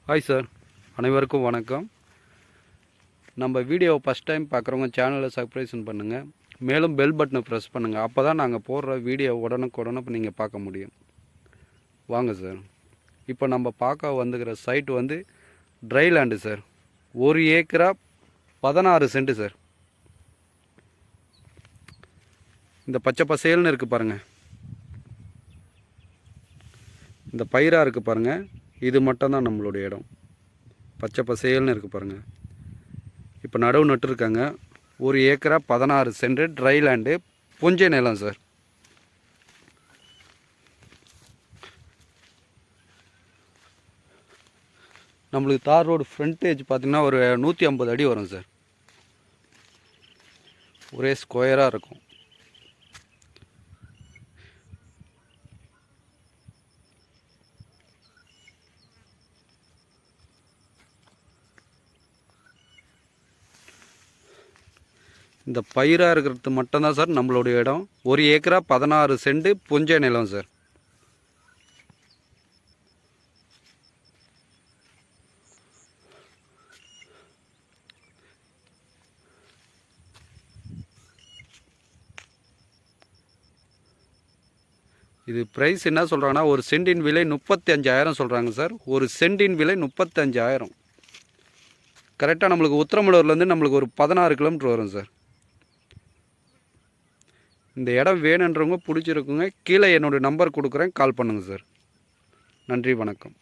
Hi sir, அனைவருக்கும் வணக்கம். நம்ம வீடியோவை ஃபஸ்ட் டைம் பார்க்குறவங்க சேனலை சப்ஸ்கிரைப் பண்ணுங்கள். மேலும் பெல் பட்டனை ப்ரெஸ் பண்ணுங்கள். அப்போ தான் நாங்கள் போடுற வீடியோ உடனுக்குடனே நீங்கள் பார்க்க முடியும். வாங்க சார், இப்போ நம்ம பார்க்க வந்துக்கிற சைட்டு வந்து ட்ரை லேண்டு சார். 1 ஏக்கரா 16 சென்ட் சார். இந்த பச்சை பசேல்னு இருக்குது பாருங்கள், இந்த பயிராக இருக்குது பாருங்கள், இது மட்டும்தான் நம்மளுடைய இடம். பச்சை பசேல்னு இருக்குது பாருங்கள். இப்போ நடவு நட்டுருக்காங்க. 1 ஏக்கரா 16 சென்ட் ட்ரை லேண்டு, புஞ்சை நிலம் சார். நம்மளுக்கு தார் ரோடு ஃப்ரண்டேஜ் பார்த்திங்கன்னா ஒரு 150 அடி வரும் சார். ஒரே ஸ்கொயராக இருக்கும். இந்த பயிராக இருக்கிறது மட்டும்தான் சார் நம்மளுடைய இடம். 1 ஏக்கரா 16 சென்ட் புஞ்சை நிலம் சார். இது ப்ரைஸ் என்ன சொல்கிறாங்கன்னா, ஒரு சென்டின் விலை 35,000 சொல்கிறாங்க சார். ஒரு சென்டின் விலை 35,000. கரெக்டாக நம்மளுக்கு உத்திரமலூர்லேருந்து நம்மளுக்கு ஒரு 16 கிலோமீட்டர் வரும் சார். இந்த இடம் வேணுன்றவங்க பிடிச்சிருக்குங்க. கீழே என்னோடய நம்பர் கொடுக்குறேன், கால் பண்ணுங்கள் சார். நன்றி, வணக்கம்.